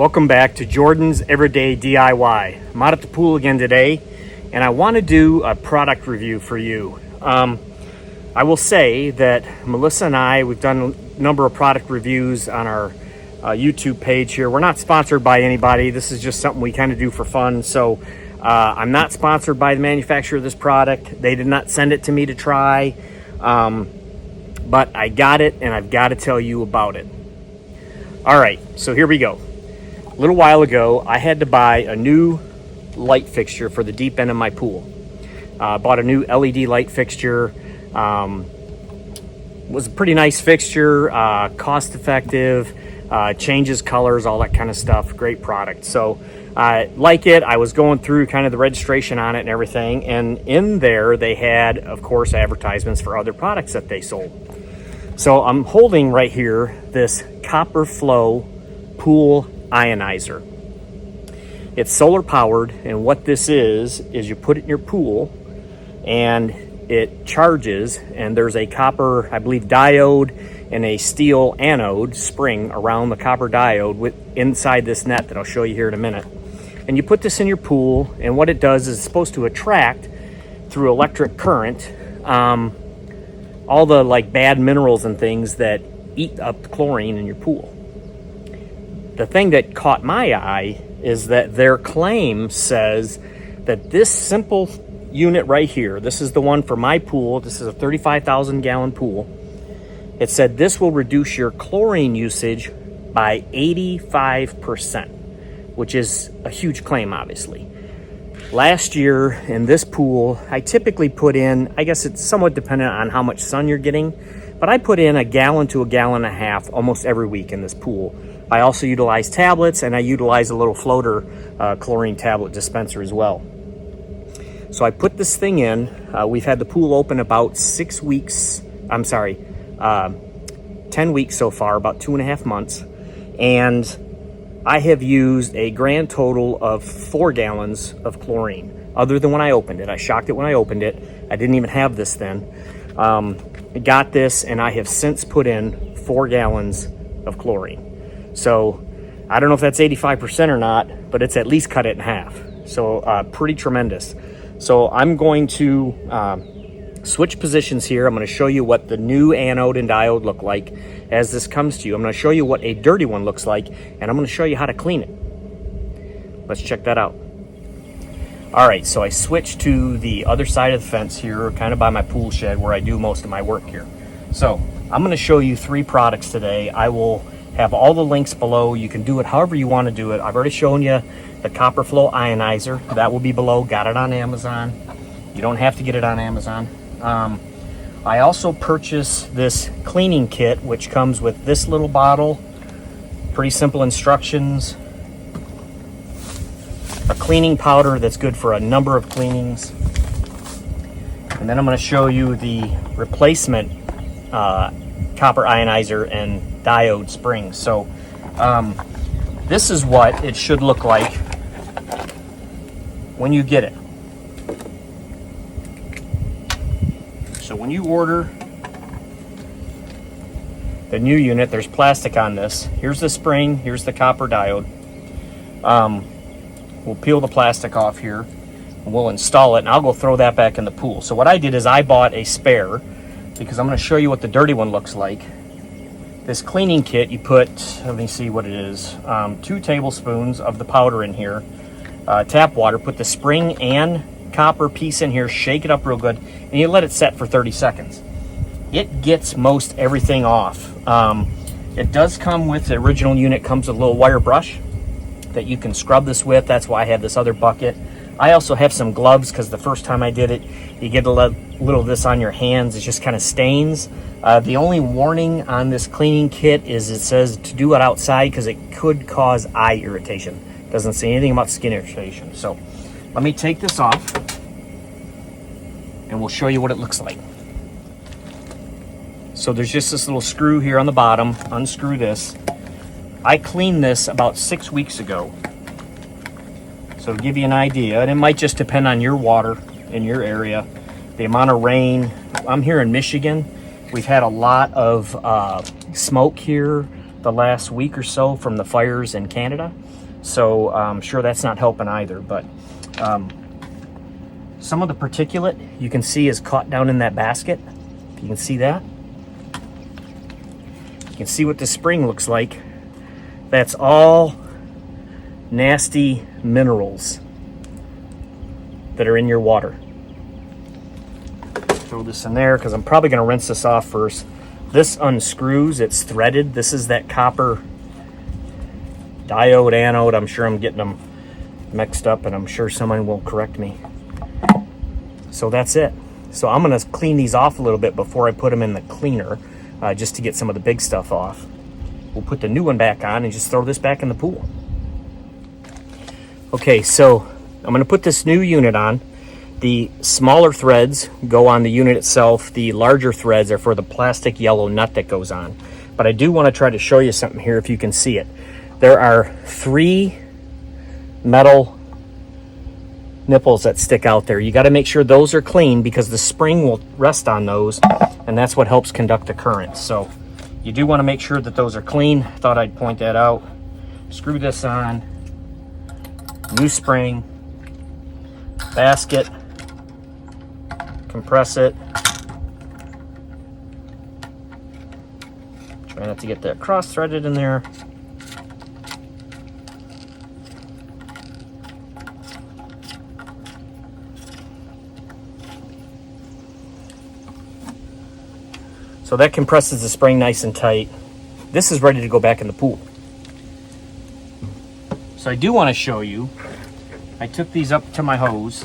Welcome back to Jordan's Everyday DIY. I'm out at the pool again today, and I want to do a product review for you. I will say that Melissa and I, we've done a number of product reviews on our YouTube page here. We're not sponsored by anybody. This is just something we kind of do for fun. So I'm not sponsored by the manufacturer of this product. They did not send it to me to try, but I got it, and I've got to tell you about it. All right, so here we go. A little while ago, I had to buy a new light fixture for the deep end of my pool. Bought a new LED light fixture. Was a pretty nice fixture, cost effective, changes colors, all that kind of stuff. Great product. So I like it. I was going through kind of the registration on it and everything. And in there, they had, of course, advertisements for other products that they sold. So I'm holding right here this Copper Flow Pool Ionizer. It's solar powered, and what this is you put it in your pool and it charges, and there's a copper, I believe, diode and a steel anode spring around the copper diode with inside this net that I'll show you here in a minute. And you put this in your pool, and what it does is it's supposed to attract through electric current all the like bad minerals and things that eat up the chlorine in your pool. The thing that caught my eye is that their claim says that this simple unit right here, this is the one for my pool, this is a 35,000 gallon pool. It said this will reduce your chlorine usage by 85%, which is a huge claim, obviously. Last year in this pool, I typically put in, I guess it's somewhat dependent on how much sun you're getting, but I put in a gallon to a gallon and a half almost every week in this pool. I also utilize tablets, and I utilize a little floater chlorine tablet dispenser as well. So I put this thing in. We've had the pool open about 10 weeks so far, about 2.5 months. And I have used a grand total of 4 gallons of chlorine, other than when I opened it. I shocked it when I opened it. I didn't even have this then. I got this, and I have since put in 4 gallons of chlorine. So I don't know if that's 85% or not, but it's at least cut it in half. So pretty tremendous. So I'm going to switch positions here. I'm going to show you what the new anode and diode look like as this comes to you. I'm going to show you what a dirty one looks like, and I'm going to show you how to clean it. Let's check that out. All right, so I switched to the other side of the fence here, kind of by my pool shed where I do most of my work here. So I'm going to show you 3 products today. I will have all the links below. You can do it however you want to do it. I've already shown you the Copper Flow Ionizer. That will be below. Got it on Amazon. You don't have to get it on Amazon. I also purchased this cleaning kit, which comes with this little bottle. Pretty simple instructions. A cleaning powder that's good for a number of cleanings. And then I'm going to show you the replacement copper ionizer and diode springs. So this is what it should look like when you get it. So when you order the new unit, there's plastic on this. Here's the spring, here's the copper diode. We'll peel the plastic off here, and we'll install it, and I'll go throw that back in the pool. So what I did is I bought a spare, because I'm going to show you what the dirty one looks like. This cleaning kit, you put, let me see what it is, 2 tablespoons of the powder in here, tap water, put the spring and copper piece in here, shake it up real good, and you let it set for 30 seconds. It gets most everything off. It does come with, the original unit comes with a little wire brush that you can scrub this with. That's why I have this other bucket. I also have some gloves, because the first time I did it, you get a little of this on your hands. It just kind of stains. The only warning on this cleaning kit is it says to do it outside because it could cause eye irritation. It doesn't say anything about skin irritation. So let me take this off, and we'll show you what it looks like. So there's just this little screw here on the bottom. Unscrew this. I cleaned this about 6 weeks ago. So to give you an idea, and it might just depend on your water in your area, the amount of rain. I'm here in Michigan. We've had a lot of smoke here, the last week or so from the fires in Canada. So I'm sure that's not helping either, but some of the particulate you can see is caught down in that basket. You can see that. You can see what the spring looks like. That's all nasty minerals that are in your water. Throw this in there because I'm probably going to rinse this off first. This unscrews, it's threaded. This is that copper diode, anode. I'm sure I'm getting them mixed up, and I'm sure someone will correct me. So that's it. So I'm going to clean these off a little bit before I put them in the cleaner, just to get some of the big stuff off. We'll put the new one back on and just throw this back in the pool. Okay, so I'm going to put this new unit on. The smaller threads go on the unit itself. The larger threads are for the plastic yellow nut that goes on. But I do want to try to show you something here if you can see it. There are 3 metal nipples that stick out there. You got to make sure those are clean because the spring will rest on those, and that's what helps conduct the current. So you do want to make sure that those are clean. Thought I'd point that out. Screw this on. New spring. Basket. Compress it. Try not to get that cross-threaded in there. So that compresses the spring nice and tight. This is ready to go back in the pool. So I do want to show you, I took these up to my hose.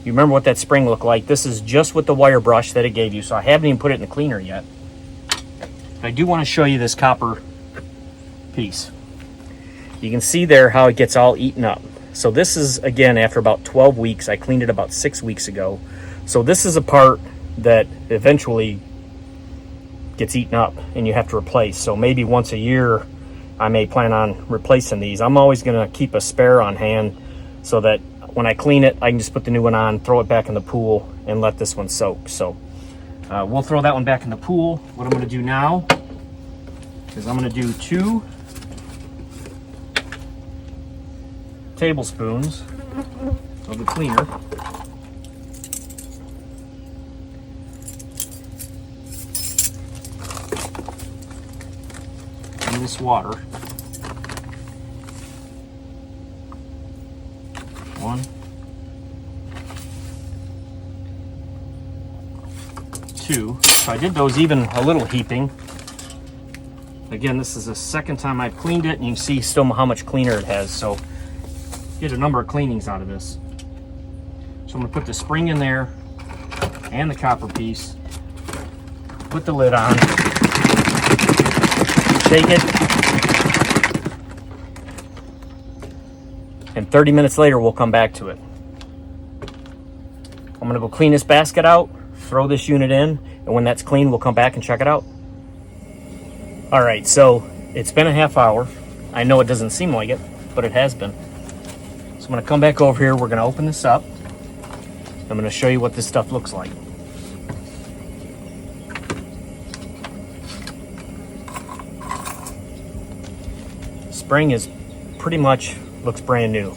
You remember what that spring looked like. This is just with the wire brush that it gave you, so I haven't even put it in the cleaner yet. But I do want to show you this copper piece. You can see there how it gets all eaten up. So this is, again, after about 12 weeks. I cleaned it about 6 weeks ago. So this is a part that eventually gets eaten up and you have to replace. So maybe once a year I may plan on replacing these. I'm always going to keep a spare on hand so that when I clean it, I can just put the new one on, throw it back in the pool, and let this one soak. So we'll throw that one back in the pool. What I'm going to do now is I'm going to do 2 tablespoons of the cleaner. In this water. 1, 2. So I did those even a little heaping. Again, this is the second time I've cleaned it, and you can see still how much cleaner it has. So get a number of cleanings out of this. So I'm going to put the spring in there and the copper piece. Put the lid on. Shake it, and 30 minutes later we'll come back to it. I'm gonna go clean this basket out, throw this unit in, and when that's clean we'll come back and check it out. All right, so it's been a half hour. I know it doesn't seem like it, but it has been. So I'm gonna come back over here, we're gonna open this up. I'm gonna show you what this stuff looks like. Spring is pretty much looks brand new.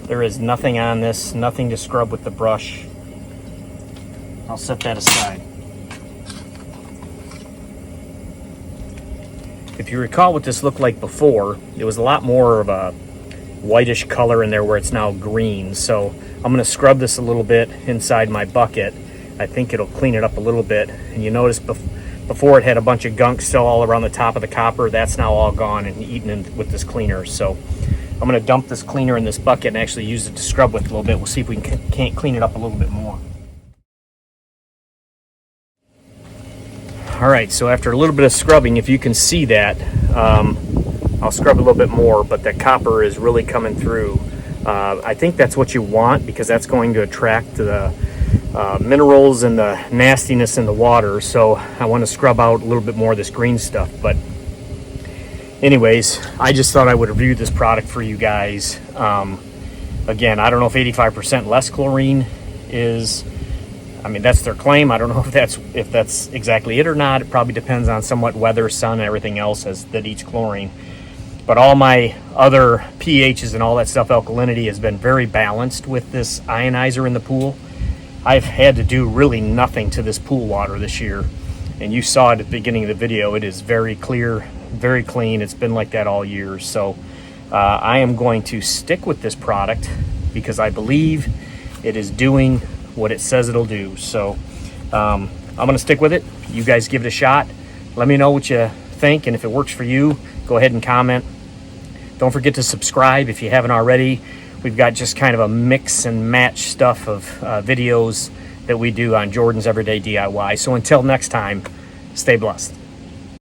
There is nothing on this, nothing to scrub with the brush. I'll set that aside. If you recall what this looked like before, it was a lot more of a whitish color in there where it's now green. So I'm going to scrub this a little bit inside my bucket. I think it'll clean it up a little bit. And you notice before it had a bunch of gunk still all around the top of the copper. That's now all gone and eaten in with this cleaner. So I'm going to dump this cleaner in this bucket and actually use it to scrub with a little bit. We'll see if we can't clean it up a little bit more. All right, so after a little bit of scrubbing, if you can see that, I'll scrub a little bit more, but that copper is really coming through. I think that's what you want because that's going to attract the minerals and the nastiness in the water. So I want to scrub out a little bit more of this green stuff. But anyways, I just thought I would review this product for you guys. Again, I don't know if 85% less chlorine is I mean, that's their claim. I don't know if that's exactly it or not. It probably depends on somewhat weather, sun, and everything else that eats chlorine. But all my other pHs and all that stuff, alkalinity, has been very balanced with this ionizer in the pool. I've had to do really nothing to this pool water this year. And you saw it at the beginning of the video. It is very clear, very clean. It's been like that all year. So I am going to stick with this product because I believe it is doing what it says it'll do. So I'm going to stick with it. You guys give it a shot. Let me know what you think, and if it works for you, go ahead and comment. Don't forget to subscribe if you haven't already. We've got just kind of a mix and match stuff of videos that we do on Jordan's Everyday DIY. So until next time, stay blessed.